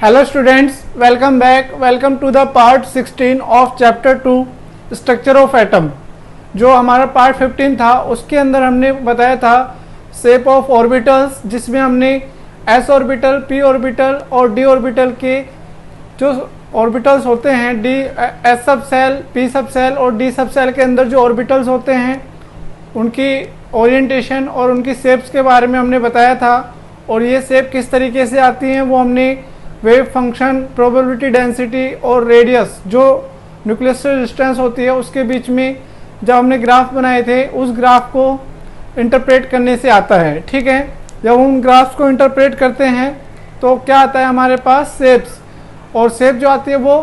Hello students, welcome back. Welcome to the part 16 of chapter 2 structure of atom. जो हमारा part 15 था उसके अंदर हमने बताया था शेप ऑफ ऑर्बिटल्स, जिसमें हमने एस ऑर्बिटल, पी ऑर्बिटल और डी ऑर्बिटल के जो ऑर्बिटल्स होते हैं, डी एस सब सेल, पी सब सेल और डी सब सेल के अंदर जो ऑर्बिटल्स होते हैं उनकी ओरिएंटेशन और उनकी शेप्स के बारे में हमने बताया था। और ये शेप किस तरीके से आती हैं वो हमने वेव फंक्शन, प्रोबेबिलिटी डेंसिटी और रेडियस, जो न्यूक्लियस से डिस्टेंस होती है उसके बीच में जब हमने ग्राफ बनाए थे, उस ग्राफ को इंटरप्रेट करने से आता है। ठीक है, जब हम ग्राफ्स को इंटरप्रेट करते हैं तो क्या आता है हमारे पास शेप्स, और शेप जो आती है वो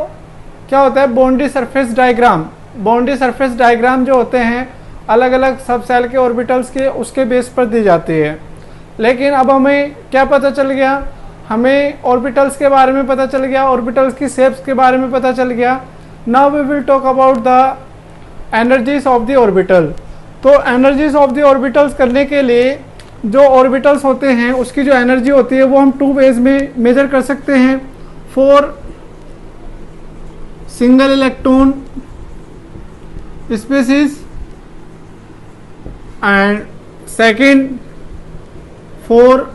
क्या होता है, boundary surface diagram. Boundary surface diagram जो होते हैं अलग अलग सब सेल के ऑर्बिटल्स के, उसके बेस पर दी जाती है। लेकिन अब हमें क्या पता चल गया, हमें ऑर्बिटल्स के बारे में पता चल गया, ऑर्बिटल्स की शेप्स के बारे में पता चल गया। Now we will talk about the energies of the orbital. तो एनर्जीज ऑफ द ऑर्बिटल्स करने के लिए जो ऑर्बिटल्स होते हैं उसकी जो एनर्जी होती है वो हम टू वेज में मेजर कर सकते हैं। For single electron species and second for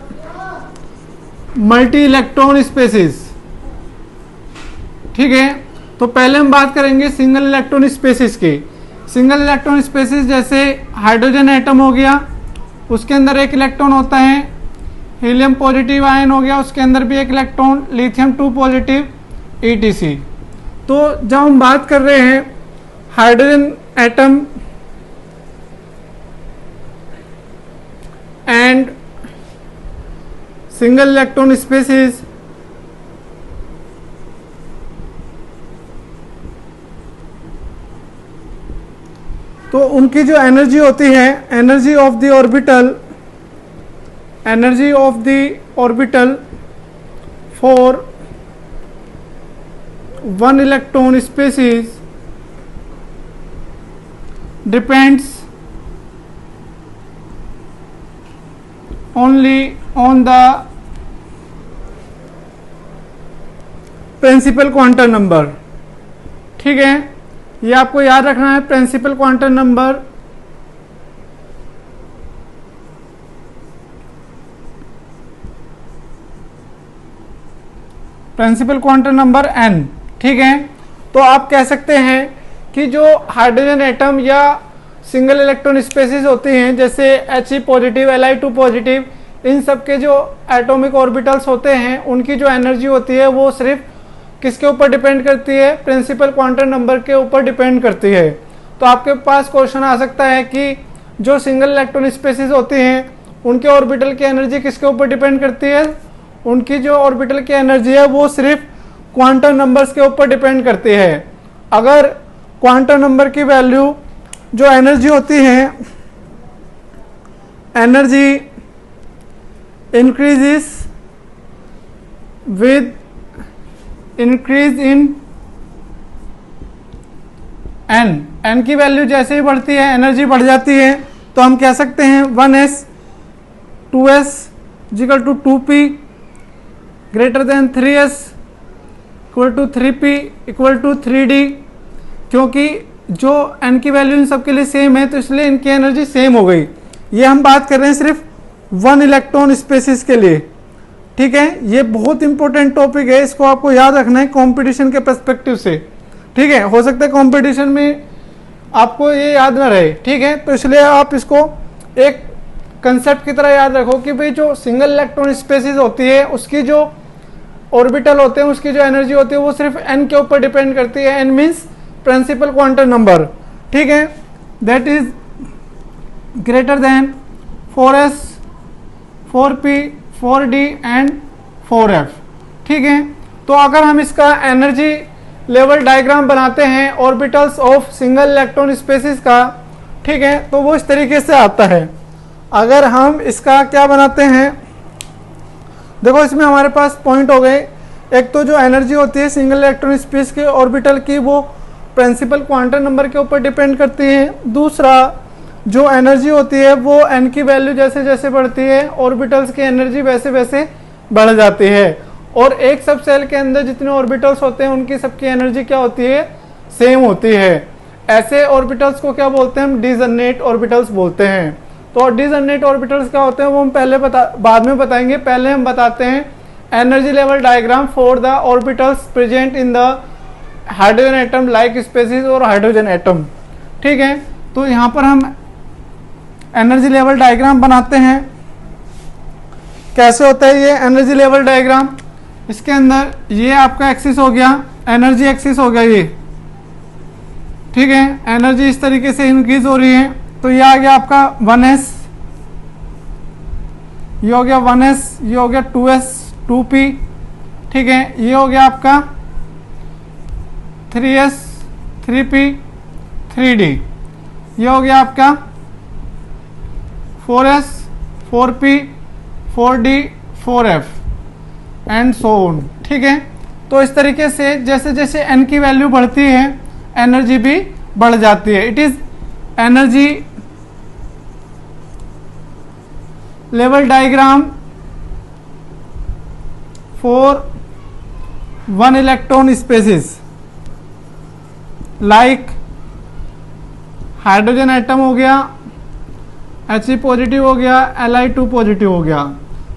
multi electron species. ठीक है, तो पहले हम बात करेंगे सिंगल इलेक्ट्रॉन स्पेसिस की। सिंगल इलेक्ट्रॉन स्पेसिस जैसे हाइड्रोजन एटम हो गया, उसके अंदर एक इलेक्ट्रॉन होता है। हीलियम पॉजिटिव आयन हो गया, उसके अंदर भी एक इलेक्ट्रॉन। Lithium 2 positive, ETC। तो जब हम बात कर रहे हैं hydrogen atom and single electron species, तो उनकी जो एनर्जी होती है, energy of the orbital, energy of the orbital for one electron species depends only on the principal quantum number. ठीक है, ये आपको याद रखना है। Principal quantum number principal quantum number n। ठीक है, तो आप कह सकते हैं कि जो हाइड्रोजन एटम या सिंगल इलेक्ट्रॉन स्पेसिस होती हैं, जैसे He पॉजिटिव, Li2 पॉजिटिव, इन सब के जो एटॉमिक ऑर्बिटल्स होते हैं उनकी जो एनर्जी होती है वो सिर्फ किसके ऊपर डिपेंड करती है, प्रिंसिपल क्वांटम नंबर के ऊपर डिपेंड करती है। तो आपके पास क्वेश्चन आ सकता है कि जो सिंगल इलेक्ट्रॉन स्पेसिस होती हैं उनके ऑर्बिटल की एनर्जी किसके ऊपर डिपेंड करती है, उनकी जो ऑर्बिटल की एनर्जी है वो सिर्फ क्वांटम नंबर्स के ऊपर डिपेंड करती है। अगर क्वांटम नंबर की वैल्यू जो एनर्जी होती है, energy increases with increase in an की वैल्यू जैसे ही बढ़ती है एनर्जी बढ़ जाती है। तो हम कह सकते हैं 1s 2s equal to 2p greater than 3s equal to 3p equal to 3d। क्योंकि जो n की वैल्यू इन सबके लिए सेम है तो इसलिए इनकी एनर्जी सेम हो गई। ये हम बात कर रहे हैं सिर्फ वन इलेक्ट्रॉन स्पेसिस के लिए। ठीक है, ये बहुत इंपॉर्टेंट टॉपिक है, इसको आपको याद रखना है कंपटीशन के पर्सपेक्टिव से। ठीक है, हो सकता है कंपटीशन में आपको ये याद ना रहे। ठीक है, तो इसलिए आप इसको एक कंसेप्ट की तरह याद रखो कि भाई जो सिंगल इलेक्ट्रॉन स्पेसिस होती है उसकी जो ऑर्बिटल होते हैं उसकी जो एनर्जी होती है वो सिर्फ n के ऊपर डिपेंड करती है। n means principal quantum number. ठीक है, that is greater than 4s 4p 4d and 4f। ठीक है, तो अगर हम इसका एनर्जी लेवल डायग्राम बनाते हैं orbitals of single electron species का, ठीक है, तो वो इस तरीके से आता है। अगर हम इसका क्या बनाते हैं, देखो इसमें हमारे पास पॉइंट हो गए। एक तो जो एनर्जी होती है सिंगल इलेक्ट्रॉन स्पेस के ऑर्बिटल की वो प्रिंसिपल क्वांटम नंबर के ऊपर डिपेंड करती है। दूसरा जो एनर्जी होती है वो n की वैल्यू जैसे जैसे बढ़ती है ऑर्बिटल्स की एनर्जी वैसे वैसे बढ़ जाती है। और एक सब सेल के अंदर जितने ऑर्बिटल्स होते हैं उनकी सबकी एनर्जी क्या होती है, सेम होती है। ऐसे ऑर्बिटल्स को क्या बोलते हैं हम, डिजनरेट ऑर्बिटल्स बोलते हैं। तो डिजनरेट ऑर्बिटल्स क्या होते हैं वो हम बाद में बताएंगे। पहले हम बताते हैं energy level diagram for the orbitals present in the hydrogen atom like species और हाइड्रोजन एटम। ठीक है, तो यहाँ पर हम एनर्जी लेवल डायग्राम बनाते हैं। कैसे होता है ये एनर्जी लेवल डायग्राम, इसके अंदर ये आपका एक्सिस हो गया, एनर्जी एक्सिस हो गया ये, ठीक है। एनर्जी इस तरीके से इंक्रीज हो रही है, तो ये आ गया आपका 1s, ये हो गया 1s, ये हो गया 2s 2p, ठीक है। ये हो गया आपका 3s 3p 3d, ये हो गया आपका 4s 4p 4d 4f and so on, ठीक है। तो इस तरीके से जैसे जैसे n की वैल्यू बढ़ती है एनर्जी भी बढ़ जाती है। It is energy level diagram for 1 electron species like hydrogen atom हो गया, He पॉजिटिव हो गया, Li2 पॉजिटिव हो गया।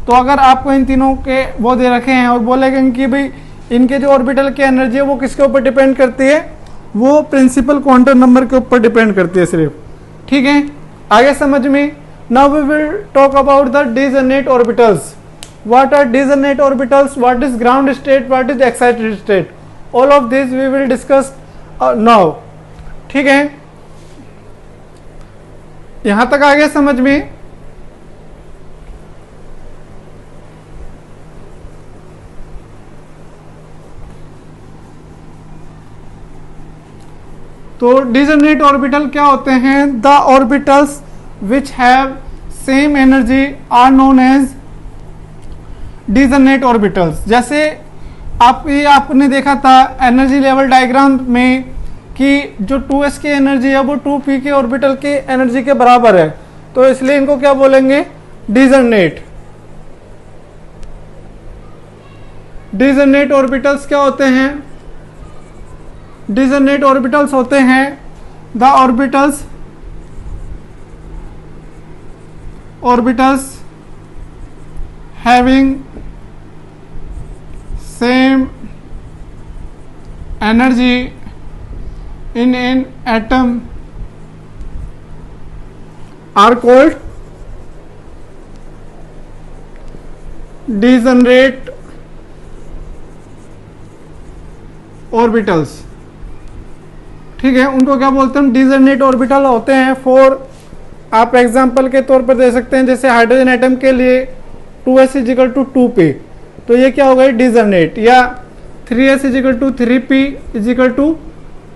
तो अगर आपको इन तीनों के वो दे रखे हैं और बोलेंगे कि भाई इनके जो ऑर्बिटल की एनर्जी है वो किसके ऊपर डिपेंड करती है, वो प्रिंसिपल क्वांटम नंबर के ऊपर डिपेंड करती है सिर्फ, ठीक है। आगे समझ में, now we will talk about the degenerate orbitals. What are degenerate orbitals, what is ground state, what is excited state, all of this we will discuss now, ठीक है। यहां तक आ गया समझ में। तो डिजनरेट ऑर्बिटल क्या होते हैं, the orbitals which have same energy are known as degenerate orbitals. जैसे आपने देखा था एनर्जी लेवल डायग्राम में कि जो 2s की एनर्जी है वो 2p के ऑर्बिटल की एनर्जी के बराबर है, तो इसलिए इनको क्या बोलेंगे, डिजनरेट। डिजनरेट ऑर्बिटल्स क्या होते हैं, डिजनरेट ऑर्बिटल्स होते हैं the orbitals having same energy in an atom are called degenerate orbitals, ठीक है। उनको क्या बोलते हैं, डिजनरेट ऑर्बिटल होते हैं। फॉर आप एग्जांपल के तौर पर दे सकते हैं, जैसे हाइड्रोजन एटम के लिए 2s इजिकल टू 2p, तो ये क्या होगा, डिजनरेट। या 3s is equal to 3p is equal to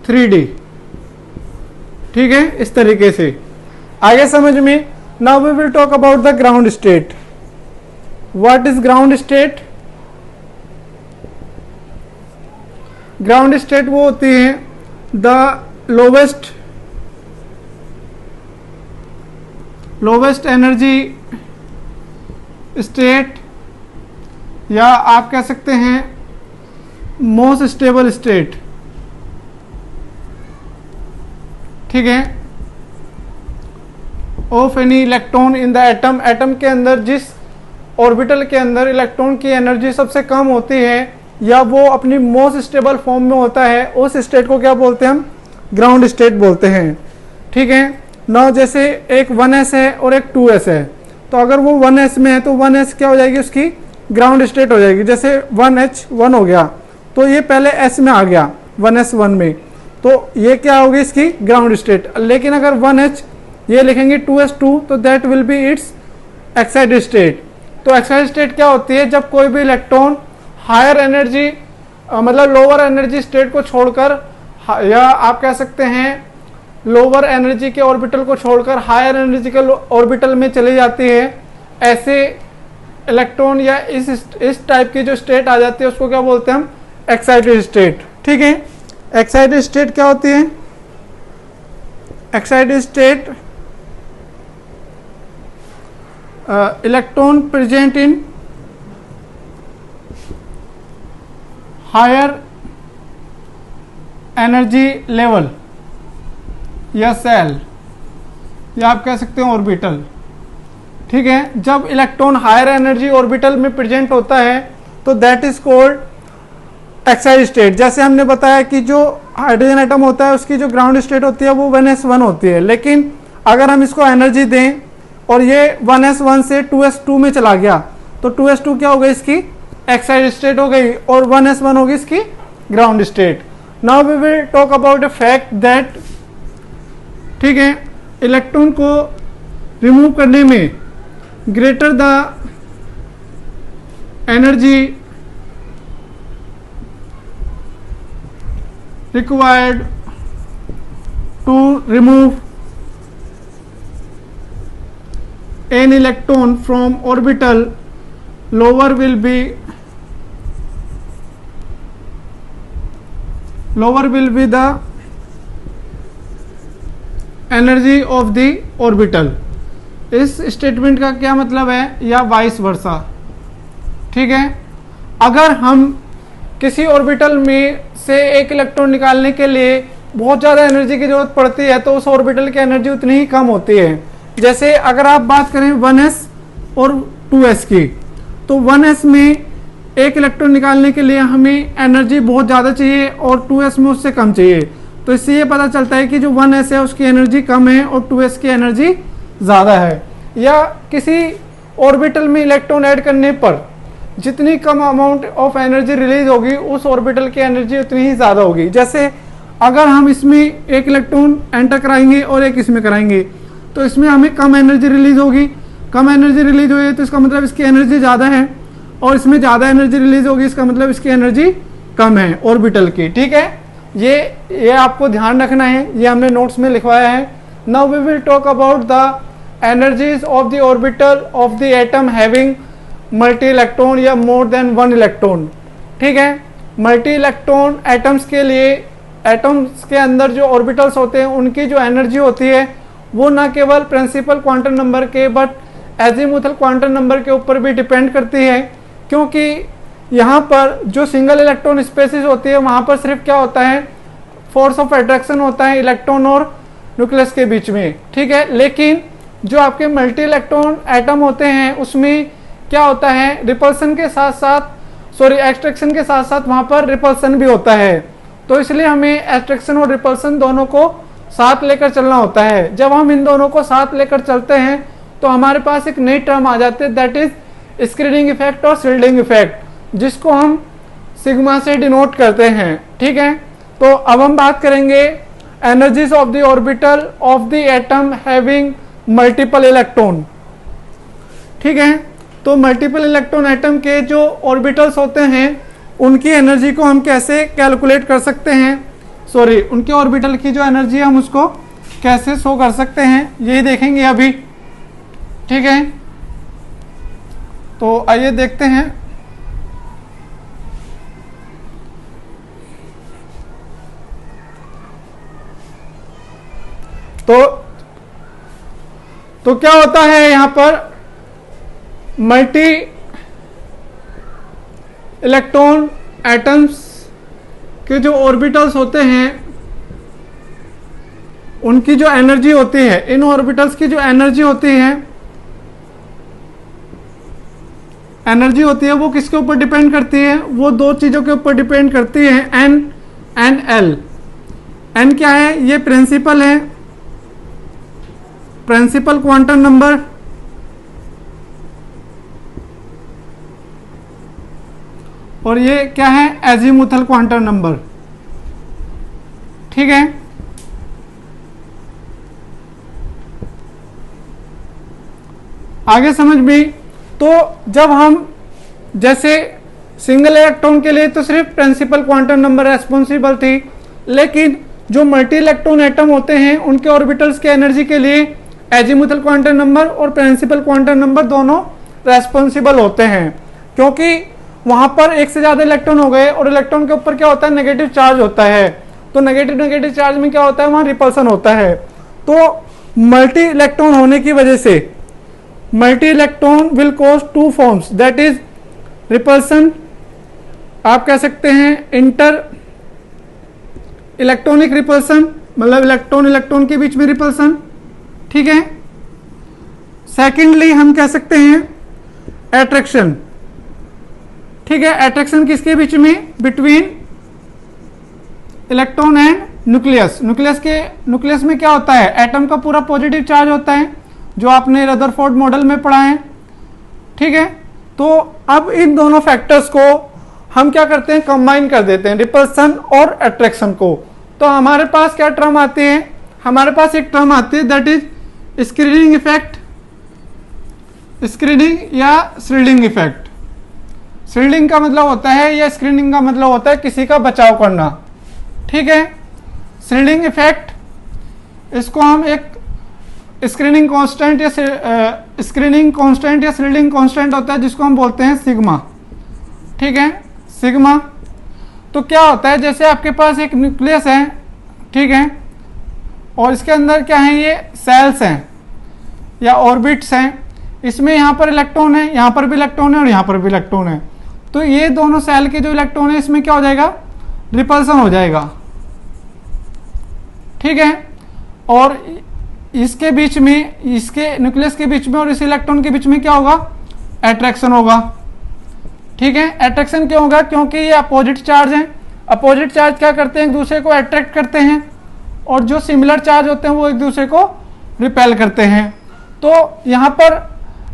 3d, ठीक है, इस तरीके से। आगे समझ में, now we will talk about the ground state. What is ground state, ground state वो होती है द लोवेस्ट एनर्जी स्टेट, या आप कह सकते हैं मोस्ट स्टेबल स्टेट, ठीक है, of any electron in the atom. Atom के अंदर जिस ऑर्बिटल के अंदर इलेक्ट्रॉन की एनर्जी सबसे कम होती है या वो अपनी मोस्ट स्टेबल फॉर्म में होता है, उस स्टेट को क्या बोलते हैं हम, ग्राउंड स्टेट बोलते हैं, ठीक है। ना जैसे एक 1s है और एक 2s है, तो अगर वो 1s में है तो 1s क्या हो जाएगी, उसकी ग्राउंड स्टेट हो जाएगी। जैसे 1h1 हो गया तो ये पहले s में आ गया 1s1 में, तो ये क्या होगी, इसकी ग्राउंड स्टेट। लेकिन अगर 1h ये लिखेंगे 2s2 तो that will be it's excited state. तो एक्साइटेड स्टेट क्या होती है, जब कोई भी इलेक्ट्रॉन हायर एनर्जी मतलब लोअर एनर्जी स्टेट को छोड़कर, या आप कह सकते हैं लोअर एनर्जी के ऑर्बिटल को छोड़कर हायर एनर्जी के ऑर्बिटल में चली जाती है, ऐसे इलेक्ट्रॉन या इस टाइप की जो स्टेट आ जाती है उसको क्या बोलते हैं हम, एक्साइटेड स्टेट, ठीक है। एक्साइटेड स्टेट क्या होती है, excited state electron present in higher energy level या सेल, या आप कह सकते हैं ऑर्बिटल। ठीक है, जब इलेक्ट्रॉन हायर एनर्जी ऑर्बिटल में प्रेजेंट होता है तो that is called excited state. जैसे हमने बताया कि जो हाइड्रोजन एटम होता है उसकी जो ग्राउंड स्टेट होती है वो 1s1 होती है, लेकिन अगर हम इसको एनर्जी दें और ये 1s1 से 2s2 में चला गया तो 2s2 क्या हो गई, इसकी एक्साइड स्टेट हो गई, और 1s1 होगी इसकी ground state. Now we will talk about a fact that, ठीक है, इलेक्ट्रॉन को रिमूव करने में greater the energy required to remove an electron from orbital, lower will be the energy of the orbital। इस statement का क्या मतलब है, या वाइस वर्सा। ठीक है, अगर हम किसी ऑर्बिटल में से एक इलेक्ट्रॉन निकालने के लिए बहुत ज़्यादा एनर्जी की जरूरत पड़ती है तो उस ऑर्बिटल की एनर्जी उतनी ही कम होती है। जैसे अगर आप बात करें 1s और 2s की, तो 1s में एक इलेक्ट्रॉन निकालने के लिए हमें एनर्जी बहुत ज़्यादा चाहिए और 2s में उससे कम चाहिए। तो इससे ये पता चलता है कि जो 1s है उसकी एनर्जी कम है और 2s की एनर्जी ज़्यादा है। या किसी ऑर्बिटल में इलेक्ट्रॉन ऐड करने पर जितनी कम अमाउंट ऑफ एनर्जी रिलीज होगी उस ऑर्बिटल की एनर्जी उतनी ही ज़्यादा होगी। जैसे अगर हम इसमें एक इलेक्ट्रॉन एंटर कराएंगे और एक इसमें कराएंगे तो इसमें हमें कम एनर्जी रिलीज होगी, कम एनर्जी रिलीज हुई तो इसका मतलब इसकी एनर्जी ज़्यादा है, और इसमें ज़्यादा एनर्जी रिलीज होगी इसका मतलब इसकी एनर्जी कम है ऑर्बिटल की। ठीक है, ये आपको ध्यान रखना है, ये हमने नोट्स में लिखवाया है। Now we will talk about the energies of the orbital of the atom having multi electron या मोर देन वन इलेक्ट्रॉन। ठीक है, मल्टी इलेक्ट्रॉन एटम्स के लिए, एटम्स के अंदर जो ऑर्बिटल्स होते हैं उनकी जो एनर्जी होती है वो न केवल प्रिंसिपल क्वांटम नंबर के बट एजीमुथल क्वांटम नंबर के ऊपर भी डिपेंड करती है, क्योंकि यहाँ पर जो सिंगल इलेक्ट्रॉन स्पेसिस होती है वहाँ पर सिर्फ क्या होता है, फोर्स ऑफ अट्रैक्शन होता है इलेक्ट्रॉन और न्यूक्लियस के बीच में। ठीक है, लेकिन जो आपके मल्टी इलेक्ट्रॉन एटम होते हैं उसमें क्या होता है, रिपल्सन के साथ साथ, सॉरी एक्सट्रैक्शन के साथ साथ वहाँ पर रिपल्सन भी होता है। तो इसलिए हमें एक्सट्रैक्शन और रिपल्सन दोनों को साथ लेकर चलना होता है। जब हम इन दोनों को साथ लेकर चलते हैं तो हमारे पास एक नई टर्म आ जाती है, दैट इज स्क्रीनिंग इफेक्ट और शील्डिंग इफेक्ट, जिसको हम सिग्मा से डिनोट करते हैं। ठीक है, तो अब हम बात करेंगे energies of the orbital of the atom having multiple electron. ठीक है, तो मल्टीपल इलेक्ट्रॉन एटम के जो ऑर्बिटल्स होते हैं उनकी एनर्जी को हम कैसे कैलकुलेट कर सकते हैं, सॉरी उनके ऑर्बिटल की जो एनर्जी है हम उसको कैसे शो कर सकते हैं, यही देखेंगे अभी। ठीक है, तो आइए देखते हैं। तो क्या होता है यहां पर, मल्टी इलेक्ट्रॉन एटम्स के जो ऑर्बिटल्स होते हैं उनकी जो एनर्जी होती है, इन ऑर्बिटल्स की जो एनर्जी होती है वो किसके ऊपर डिपेंड करती है, वो दो चीजों के ऊपर डिपेंड करती है, एन एंड एल। एन क्या है, ये प्रिंसिपल है, प्रिंसिपल क्वांटम नंबर, और ये क्या है, एजीमुथल क्वांटम नंबर। ठीक है, आगे समझ में। तो जब हम जैसे सिंगल इलेक्ट्रॉन के लिए तो सिर्फ प्रिंसिपल क्वांटम नंबर रेस्पॉन्सिबल थी, लेकिन जो मल्टी इलेक्ट्रॉन एटम होते हैं उनके ऑर्बिटल्स के एनर्जी के लिए एजीमुथल क्वांटम नंबर और प्रिंसिपल क्वांटम नंबर दोनों रेस्पॉन्सिबल होते हैं, क्योंकि वहां पर एक से ज्यादा इलेक्ट्रॉन हो गए और इलेक्ट्रॉन के ऊपर क्या होता है, नेगेटिव चार्ज होता है। तो नेगेटिव चार्ज में क्या होता है, वहां रिपल्सन होता है। तो मल्टी इलेक्ट्रॉन होने की वजह से multi electron will cause two forms, that is repulsion आप कह सकते हैं इंटर इलेक्ट्रॉनिक रिपल्सन, मतलब इलेक्ट्रॉन इलेक्ट्रॉन के बीच में रिपल्सन, ठीक है। सेकेंडली हम कह सकते हैं एट्रैक्शन, ठीक है। एट्रैक्शन किसके बीच में? Between electron and nucleus. Nucleus में क्या होता है? एटम का पूरा पॉजिटिव चार्ज होता है, जो आपने रदरफोर्ड मॉडल में पढ़ा है, ठीक है। तो अब इन दोनों फैक्टर्स को हम क्या करते हैं? कंबाइन कर देते हैं, रिपल्सन और एट्रैक्शन को। तो हमारे पास क्या टर्म आती है? हमारे पास एक टर्म आती है that is screening effect, screening या श्रील्डिंग इफेक्ट। श्रील्डिंग का मतलब होता है या स्क्रीनिंग का मतलब होता है किसी का बचाव करना, ठीक है। श्रील्डिंग इफेक्ट, इसको हम एक स्क्रीनिंग कांस्टेंट या श्रील्डिंग कांस्टेंट होता है जिसको हम बोलते हैं सिग्मा, ठीक है, सिग्मा। तो क्या होता है, जैसे आपके पास एक न्यूक्लियस है, ठीक है, और इसके अंदर क्या है? ये सेल्स हैं या ऑर्बिट्स हैं। इसमें यहाँ पर इलेक्ट्रॉन है, यहाँ पर भी इलेक्ट्रॉन है और यहाँ पर भी इलेक्ट्रॉन है। तो ये दोनों सेल के जो इलेक्ट्रॉन है इसमें क्या हो जाएगा? रिपल्सन हो जाएगा, ठीक है। और इसके बीच में, इसके न्यूक्लियस के बीच में और इस इलेक्ट्रॉन के बीच में क्या होगा? एट्रैक्शन होगा, ठीक है। एट्रैक्शन क्यों होगा? क्योंकि ये अपोजिट चार्ज हैं। अपोजिट चार्ज क्या करते हैं? एक दूसरे को अट्रैक्ट करते हैं, और जो सिमिलर चार्ज होते हैं वो एक दूसरे को रिपेल करते हैं। तो यहाँ पर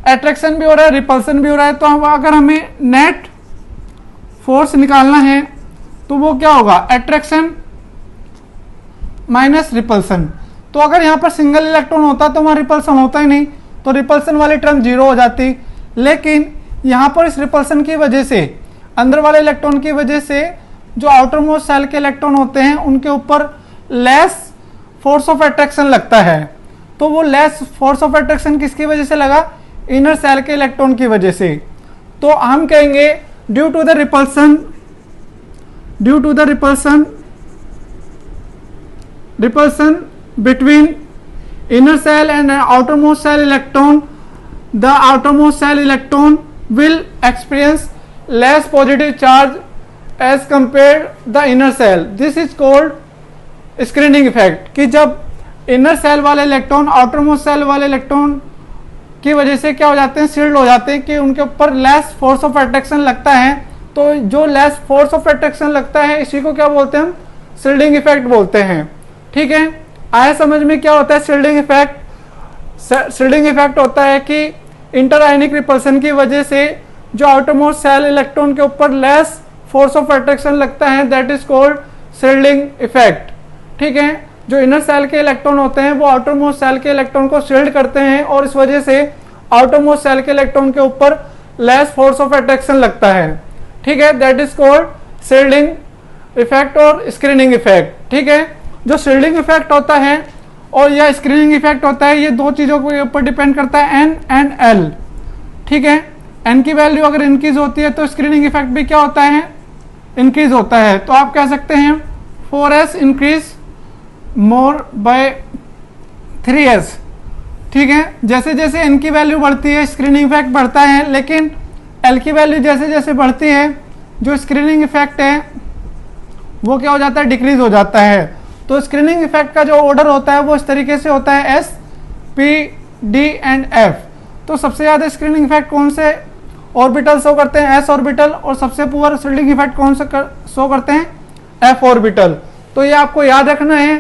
एट्रैक्शन भी हो रहा है, रिपल्सन भी हो रहा है। तो अगर हमें नेट फोर्स निकालना है तो वो क्या होगा? Attraction minus repulsion. तो अगर यहाँ पर सिंगल इलेक्ट्रॉन होता तो वहाँ रिपल्सन होता ही नहीं, तो रिपल्सन वाली टर्म जीरो हो जाती। लेकिन यहाँ पर इस रिपल्सन की वजह से, अंदर वाले इलेक्ट्रॉन की वजह से, जो आउटर मोस्ट सेल के इलेक्ट्रॉन होते हैं उनके ऊपर लेस फोर्स ऑफ अट्रैक्शन लगता है। तो वो लेस फोर्स ऑफ अट्रैक्शन किसकी वजह से लगा? इनर सेल के इलेक्ट्रॉन की वजह से। तो हम कहेंगे due to the repulsion, repulsion between inner cell and outermost cell electron, the outermost cell electron will experience less positive charge as compared the inner cell. This is called screening effect। कि जब inner cell वाले electron outermost cell वाले electron की वजह से क्या हो जाते हैं? शील्ड हो जाते हैं, कि उनके ऊपर लेस फोर्स ऑफ अट्रैक्शन लगता है। तो जो लेस फोर्स ऑफ अट्रैक्शन लगता है इसी को क्या बोलते हैं? हम शील्डिंग इफेक्ट बोलते हैं, ठीक है। आया समझ में क्या होता है शील्डिंग इफेक्ट? शील्डिंग इफेक्ट होता है कि इंटर आयनिक रिपल्सन की वजह से जो आउटरमोस्ट सेल इलेक्ट्रॉन के ऊपर लेस फोर्स ऑफ अट्रैक्शन लगता है, that is called shielding effect, ठीक है। जो इनर सेल के इलेक्ट्रॉन होते हैं वो आउटरमोस्ट सेल के इलेक्ट्रॉन को शील्ड करते हैं, और इस वजह से आउटरमोस्ट सेल के इलेक्ट्रॉन के ऊपर लेस फोर्स ऑफ अट्रैक्शन लगता है, ठीक है। That is called shielding effect और स्क्रीनिंग इफेक्ट, ठीक है। जो शील्डिंग इफेक्ट होता है और या स्क्रीनिंग इफेक्ट होता है, ये दो चीज़ों के ऊपर डिपेंड करता है, एन एंड एल, ठीक है। एन की वैल्यू अगर इंक्रीज होती है तो स्क्रीनिंग इफेक्ट भी क्या होता है? इंक्रीज होता है। तो आप कह सकते हैं 4s increase more by 3s, ठीक है। जैसे जैसे एन की वैल्यू बढ़ती है स्क्रीनिंग इफेक्ट बढ़ता है, लेकिन एल की वैल्यू जैसे जैसे बढ़ती है जो स्क्रीनिंग इफेक्ट है वो क्या हो जाता है? डिक्रीज हो जाता है। तो स्क्रीनिंग इफेक्ट का जो ऑर्डर होता है वो इस तरीके से होता है S, P, D and F। तो सबसे ज़्यादा स्क्रीनिंग इफेक्ट कौन से ऑर्बिटल शो करते हैं? S orbital. और सबसे पुअर शील्डिंग इफेक्ट कौन से शो करते हैं? F orbital. तो ये आपको याद रखना है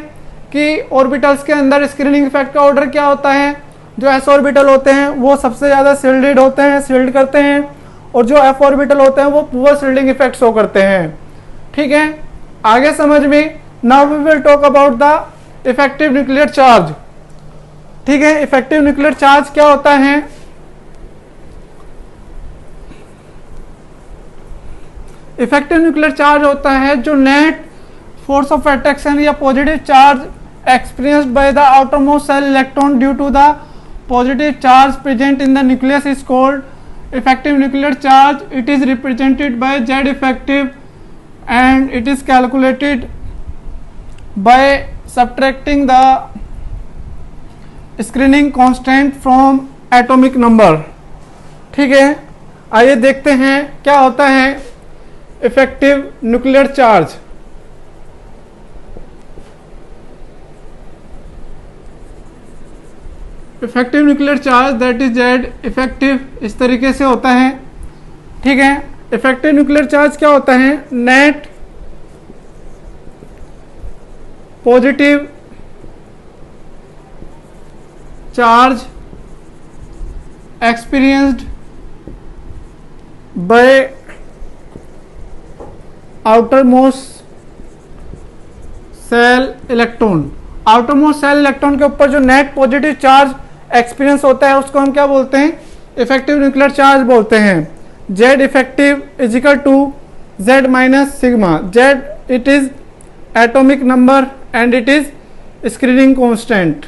कि ऑर्बिटल्स के अंदर स्क्रीनिंग इफेक्ट का ऑर्डर क्या होता है। जो S ऑर्बिटल होते हैं वो सबसे ज़्यादा शील्डेड होते हैं, शील्ड करते हैं, और जो F ऑर्बिटल होते हैं वो पुअर शील्डिंग इफेक्ट शो करते हैं, ठीक है। आगे समझ में। Now we will talk about the effective nuclear charge, ठीक है। इफेक्टिव न्यूक्लियर चार्ज क्या होता है? इफेक्टिव न्यूक्लियर चार्ज होता है जो नेट फोर्स ऑफ अट्रैक्शन या positive charge experienced by the outermost cell electron due to the positive charge present in the nucleus is called effective nuclear charge. It is represented by Z effective and it is calculated by subtracting the screening constant from atomic number. ठीक है, आइए देखते हैं क्या होता है effective nuclear charge. Effective nuclear charge that is Z effective इस तरीके से होता है, ठीक है। इफेक्टिव न्यूक्लियर चार्ज क्या होता है? Net positive charge experienced bye outer most shell electron. Outer most shell electron के ऊपर जो नेट पॉजिटिव चार्ज एक्सपीरियंस होता है उसको हम क्या बोलते हैं? इफेक्टिव न्यूक्लियर चार्ज बोलते हैं। Z effective is equal to Z minus sigma. Z it is atomic number and it is screening constant.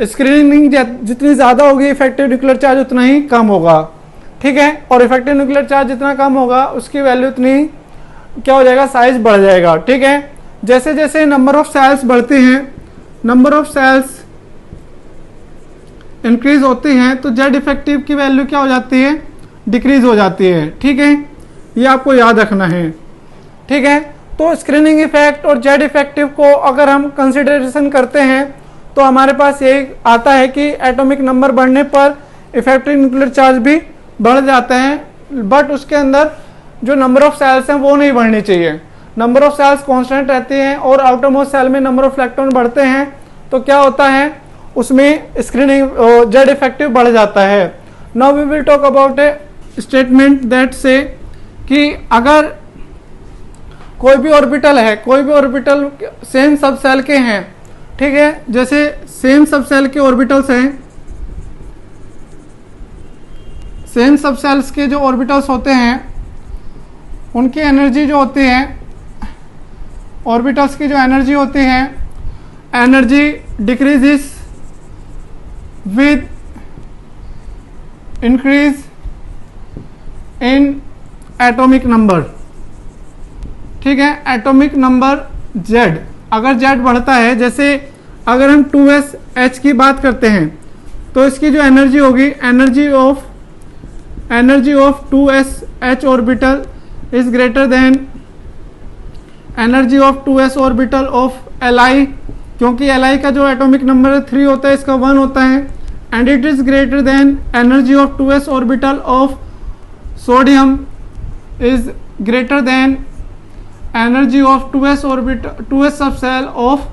Screening जितनी ज़्यादा होगी इफेक्टिव न्यूक्लियर चार्ज उतना ही कम होगा, ठीक है। और इफेक्टिव न्यूक्लियर चार्ज जितना कम होगा उसकी वैल्यू उतनी क्या हो जाएगा? साइज बढ़ जाएगा, ठीक है। जैसे जैसे नंबर ऑफ सेल्स बढ़ते हैं, नंबर ऑफ सेल्स इंक्रीज होती हैं, तो जेड इफेक्टिव की वैल्यू क्या हो जाती है? डिक्रीज हो जाती है, ठीक है। ये आपको याद रखना है, ठीक है। तो स्क्रीनिंग इफेक्ट और जेड इफेक्टिव को अगर हम कंसिडरेशन करते हैं तो हमारे पास ये आता है कि एटॉमिक नंबर बढ़ने पर इफेक्टिव न्यूक्लियर चार्ज भी बढ़ जाता है, बट उसके अंदर जो नंबर ऑफ सेल्स हैं वो नहीं बढ़नी चाहिए। नंबर ऑफ सेल्स कांस्टेंट रहती हैं और आउटर मोस्ट सेल में नंबर ऑफ इलेक्ट्रॉन बढ़ते हैं तो क्या होता है? उसमें स्क्रीनिंग जेड इफेक्टिव बढ़ जाता है। Now we will talk about a statement that से कि अगर कोई भी ऑर्बिटल है, कोई भी ऑर्बिटल सेम सब सेल के हैं, ठीक है। जैसे सेम सब सेल के ऑर्बिटल्स हैं, सेम सब सेल्स के जो ऑर्बिटल्स होते हैं उनकी एनर्जी जो होती है, ऑर्बिटल्स की जो एनर्जी होती है, energy decreases with increase in atomic number, ठीक है। एटॉमिक नंबर जेड, अगर जेड बढ़ता है, जैसे अगर हम 2s की बात करते हैं तो इसकी जो एनर्जी होगी, energy of 2s orbital is greater then energy of 2s orbital of Li, क्योंकि Li का जो एटॉमिक नंबर 3 होता है, इसका 1 होता है, and it is greater then energy of 2s orbital of sodium is greater then energy of 2s orbital 2s subshell of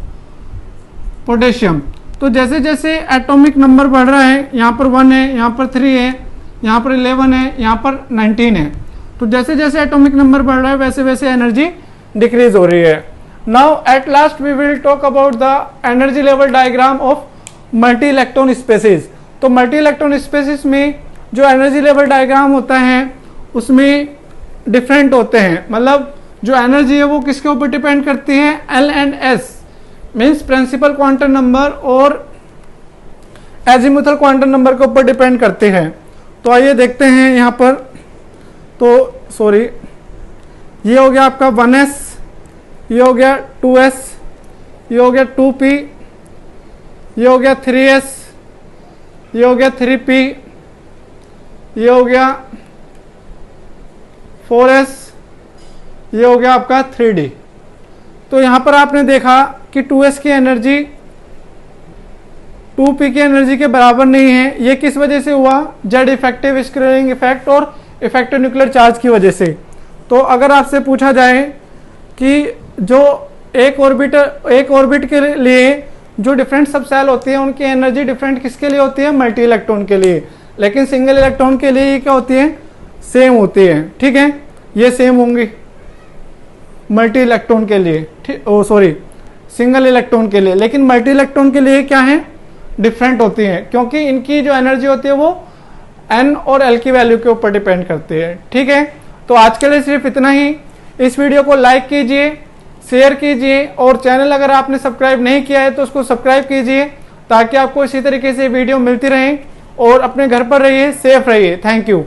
potassium. तो जैसे जैसे एटॉमिक नंबर बढ़ रहा है, यहाँ पर 1 है, यहाँ पर 3 है, यहाँ पर 11 है, यहाँ पर 19 है, तो जैसे जैसे एटॉमिक नंबर बढ़ रहा है वैसे वैसे एनर्जी डिक्रीज हो रही है। Now at last we will talk about the energy level diagram of multi electron species. तो मल्टी इलेक्ट्रॉन स्पेसिस में जो एनर्जी लेवल डायग्राम होता है उसमें डिफरेंट होते हैं, मतलब जो एनर्जी है वो किसके ऊपर डिपेंड करती है? L and S means principal quantum number और एजीमुथल क्वांटम नंबर के ऊपर डिपेंड करती है। तो आइए देखते हैं यहाँ पर। तो सॉरी, ये हो गया आपका 1s, ये हो गया 2s, ये हो गया 2p, ये हो गया 3s, ये हो गया 3p, ये हो गया 4s, ये हो गया आपका 3d। तो यहाँ पर आपने देखा कि 2s की एनर्जी 2p की एनर्जी के बराबर नहीं है। ये किस वजह से हुआ? जेड इफेक्टिव, स्क्रीनिंग इफेक्ट और इफेक्टिव न्यूक्लियर चार्ज की वजह से। तो अगर आपसे पूछा जाए कि जो एक ऑर्बिट के लिए जो डिफरेंट सब सेल होती है उनकी एनर्जी डिफरेंट किसके लिए होती है? मल्टी इलेक्ट्रॉन के लिए। लेकिन सिंगल इलेक्ट्रॉन के लिए क्या होती है? सेम होती है, ठीक है। ये सेम होंगी मल्टी इलेक्ट्रॉन के लिए, ठीक, ओ सॉरी सिंगल इलेक्ट्रॉन के लिए, लेकिन मल्टी इलेक्ट्रॉन के लिए क्या है? डिफरेंट होती हैं, क्योंकि इनकी जो एनर्जी होती है वो n और l की वैल्यू के ऊपर डिपेंड करती है, ठीक है। तो आज के लिए सिर्फ इतना ही। इस वीडियो को लाइक कीजिए, शेयर कीजिए और चैनल अगर आपने सब्सक्राइब नहीं किया है तो उसको सब्सक्राइब कीजिए ताकि आपको इसी तरीके से वीडियो मिलती रहे और अपने घर पर रहिए, सेफ रहिए। Thank you.